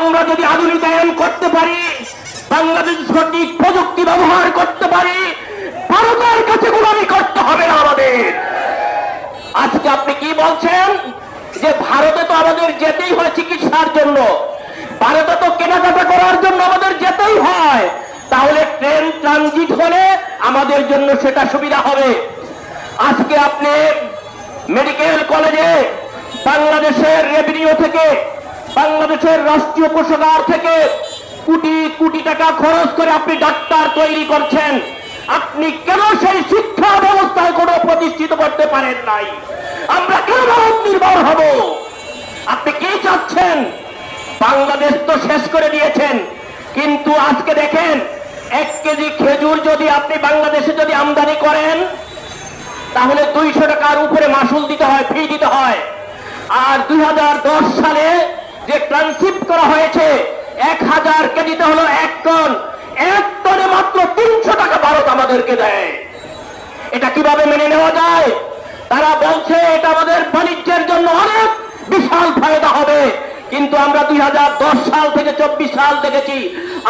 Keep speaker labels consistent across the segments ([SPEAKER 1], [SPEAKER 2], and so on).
[SPEAKER 1] আমরা যদি আধুনিকায়ন করতে পারি, বাংলাদেশ সঠিক প্রযুক্তি ব্যবহার করতে পারি, ভারতের কাছে গোলামি করতে হবে না আমাদের। আজকে আপনি কি বলছেন যে ভারতে তো আমাদের যেতেই হয় চিকিৎসার জন্য, ভারতে তো কেনাকাটা করার জন্য আমাদের যেতেই হয়, তাহলে ট্রেন ট্রানজিট হলে আমাদের জন্য সেটা সুবিধা হবে। আজকে আপনি মেডিকেল কলেজে বাংলাদেশের রেভিনিউ থেকে, বাংলাদেশের রাষ্ট্রীয় কোষাগার থেকে কোটি কোটি টাকা খরচ করে আপনি ডাক্তার তৈরি করছেন, আপনি কেন সেই শিক্ষা ব্যবস্থায় কোনো প্রতিষ্ঠিত করতে পারেন নাই? আমরা কেন ভারত নির্ভর হব? আপনি কি চাচ্ছেন? বাংলাদেশ তো শেষ করে দিয়েছেন, কিন্তু আজকে দেখেন 1 কেজি খেজুর যদি আপনি বাংলাদেশে যদি আমদানি করেন তাহলে 200 টাকার উপরে মাসুল দিতে হয়, ফি দিতে হয়। আর 2010 সালে যে ট্রান্সশিপ্ট করা হয়েছে 1000 কেজিতে হলো 1 টন, 1 টনে মাত্র 300 টাকা ভারত আমাদেরকে দেয়। এটা কিভাবে মেনে নেওয়া যায়? তারা বলছে এটা আমাদের বাণিজ্যের জন্য অনেক বিশাল ফায়দা হবে, কিন্তু আমরা 2010 সাল থেকে 24 সাল দেখেছি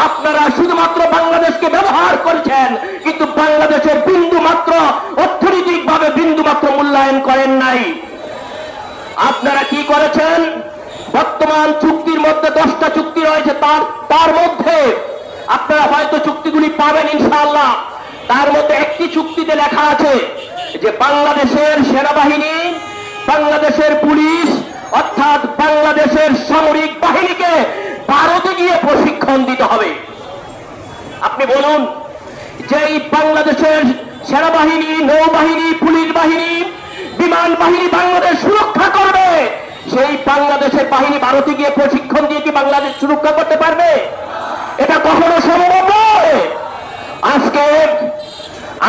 [SPEAKER 1] আপনারা শুধুমাত্র বাংলাদেশকে ব্যবহার করেছেন, কিন্তু বাংলাদেশের বিন্দু মাত্র অর্থনৈতিকভাবে বিন্দু মাত্র মূল্যায়ন করেন নাই। আপনারা কি করেছেন? বর্তমান চুক্তির মধ্যে 10টা চুক্তি রয়েছে, তার মধ্যে আপনারা হয়তো চুক্তিগুলি পাবেন ইনশাআল্লাহ। তার মধ্যে একটি চুক্তিতে লেখা আছে যে বাংলাদেশের সেনাবাহিনী, বাংলাদেশের পুলিশ অর্থাৎ বাংলাদেশের সামরিক বাহিনীকে ভারতে গিয়ে প্রশিক্ষণ দিতে হবে। আপনি বলুন যে এই বাংলাদেশের সেনাবাহিনী, নৌবাহিনী, পুলিশ বাহিনী, বিমান বাহিনী বাংলাদেশ সুরক্ষা করবে, সেই বাংলাদেশের বাহিনী ভারতে গিয়ে প্রশিক্ষণ দিয়ে কি বাংলাদেশ সুরক্ষা করতে পারবে? এটা কখনো সম্ভব নয়। আজকে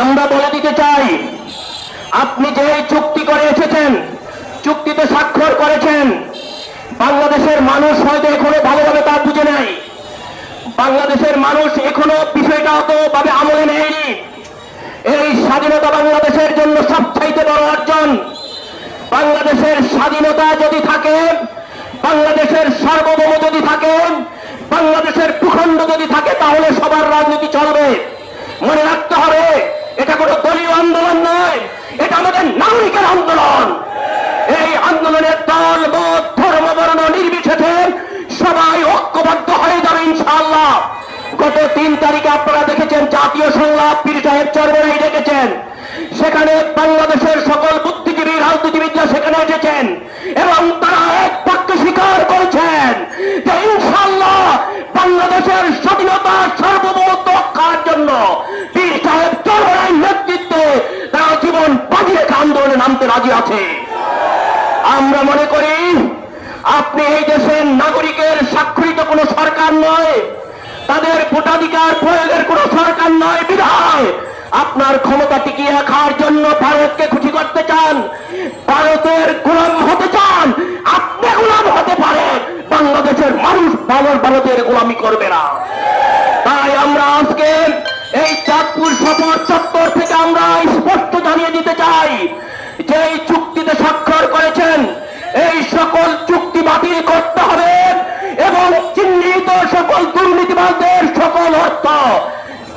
[SPEAKER 1] আমরা বলে দিতে চাই, আপনি যে চুক্তি করে এসেছেন, চুক্তিতে স্বাক্ষর করেছেন, বাংলাদেশের মানুষ হয়তো এখনো ভালোভাবে তা বুঝে নাই। বাংলাদেশের মানুষ এখনো বিষয়টা অতভাবে আমলে নেয়নি। এই স্বাধীনতা বাংলাদেশের জন্য সবচাইতে বড় অর্জন। বাংলাদেশের স্বাধীনতা যদি থাকে, বাংলাদেশের সার্বভৌম যদি থাকে, বাংলাদেশের ভূখণ্ড যদি থাকে, তাহলে সবার রাজনীতি চলবে। মনে রাখতে হবে এটা কোনো দলীয় আন্দোলন নয়, এটা আমাদের নাগরিকের আন্দোলন। এই আন্দোলনের দল, মত, ধর্ম, বর্ণ নির্বিশেষে সবাই ঐক্যবদ্ধ হয়ে যাবে ইনশাআল্লাহ। গত 3 তারিখে আপনারা দেখেছেন জাতীয় সংলাপ পীর সাহেব চরমনাই ডেকেছেন, সেখানে বাংলাদেশের সকল বুদ্ধিজীবী, রাজনীতিবিদরা সেখানে এসেছেন এবং তারা এক বাক্যে স্বীকার করেছেন যে ইনশাআল্লাহ বাংলাদেশের স্বাধীনতা সার্বভৌমত্ব রক্ষার জন্য পীর সাহেব চরমনাই নেতৃত্বে তারা জীবন বাজি রেখে আন্দোলনে নামতে রাজি আছে। আমরা মনে করি আপনি এই দেশের নাগরিকের স্বাক্ষরিত কোন সরকার নয়, তাদের ভোটাধিকার প্রয়োগের কোন সরকার নয় বিধায় আপনার ক্ষমতা টিকিয়ে রাখার জন্য ভারতকে খুশি করতে চান, ভারতের গোলাম হতে চান। আপনি গোলাম হতে পারেন, বাংলাদেশের মানুষ ভারতের গোলামি করবে না। তাই আমরা আজকে এই চাঁদপুর সফর চত্বর থেকে আমরা স্পষ্ট জানিয়ে দিতে চাই যে এই চুক্তিতে স্বাক্ষর করেছেন এই সকল চুক্তি বাতিল করতে হবে এবং চিহ্নিত সকল দুর্নীতিবাজদের সকল অর্থ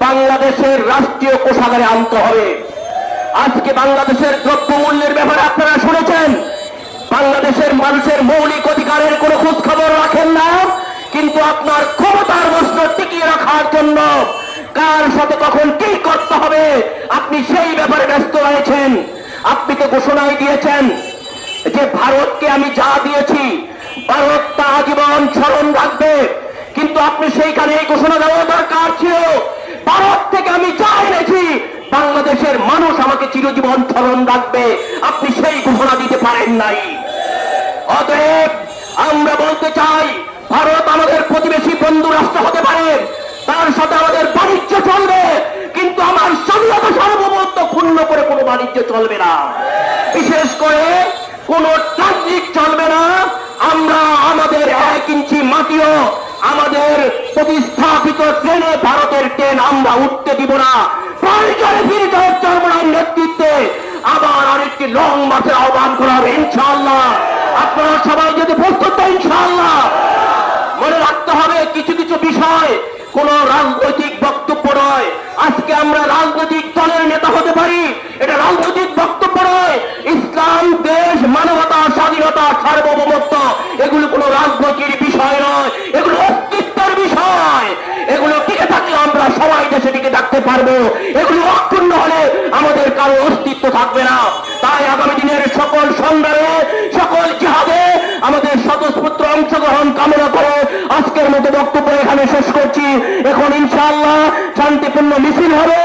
[SPEAKER 1] বাংলাদেশের রাষ্ট্রীয় কোষাগারে আনতে হবে। আজকে বাংলাদেশের দ্রব্যমূল্যের ব্যাপারে আপনারা শুনেছেন, বাংলাদেশের মানুষের মৌলিক অধিকারের কোনো খোঁজ খবর রাখেন না, কিন্তু আপনার ক্ষমতার মসনদ টিকিয়ে রাখার জন্য কার সাথে কখন কি করতে হবে আপনি সেই ব্যাপারে ব্যস্ত রয়েছেন। আপনি তো ঘোষণাই দিয়েছেন যে ভারতকে আমি যা দিয়েছি ভারত তা আজীবন স্মরণ রাখবে, কিন্তু আপনি সেইখানে এই ঘোষণা দেওয়া দরকার ছিল ভারত থেকে আমি যা এনেছি বাংলাদেশের মানুষ আমাকে চিরজীবন স্মরণ রাখবে। আপনি সেই ঘোষণা দিতে পারেন নাই। অতএব আমরা বলতে চাই, ভারত আমাদের প্রতিবেশী বন্ধু রাষ্ট্র হতে পারে, তার সাথে আমাদের বাণিজ্য চলবে, কিন্তু আমার স্বাধীনতা সার্বভৌমত্ব ক্ষুণ্ণ করে কোনো বাণিজ্য চলবে না, বিশেষ করে কোন ট্রানজিট চলবে না। আমরা আমাদের 1 ইঞ্চি মাটিও আমাদের প্রতিস্থাপিত ট্রেনে ভারতের ট্রেন আমরা উঠতে দিব না। প্রয়োজনে পীর সাহেব চরমনাইয়ের নেতৃত্বে আবার আরেকটি লং মার্চের আহ্বান করা হবে ইনশাআল্লাহ। আপনারা সবাই যদি প্রস্তুত ইনশাআল্লাহ। মনে রাখতে হবে রাজনৈতিক বক্তব্য নয়। আজকে আমরা রাজনৈতিক দলের নেতা হতে পারি, এটা রাজনৈতিক বক্তব্য নয়। ইসলাম, দেশ, মানবতা, স্বাধীনতা, সার্বভৌমত্ব এগুলো কোনো রাজনৈতিক বিষয় নয়, এগুলো অস্তিত্বের বিষয়। এগুলো টিকে থাকলে আমরা সবাই দেশে টিকে থাকতে পারবো, এগুলো অক্ষুণ্ণ হলে আমাদের কারো অস্তিত্ব থাকবে না। তাই আগামী দিনের সকল সংগ্রামে, সকল জিহাদে আমাদের স্বতঃস্ফূর্ত অংশগ্রহণ কামনা করে আজকের মতো বক্তব্য এখানে শেষ করছি। এখন ইনশাআল্লাহ শান্তিপূর্ণ মিছিল হবে।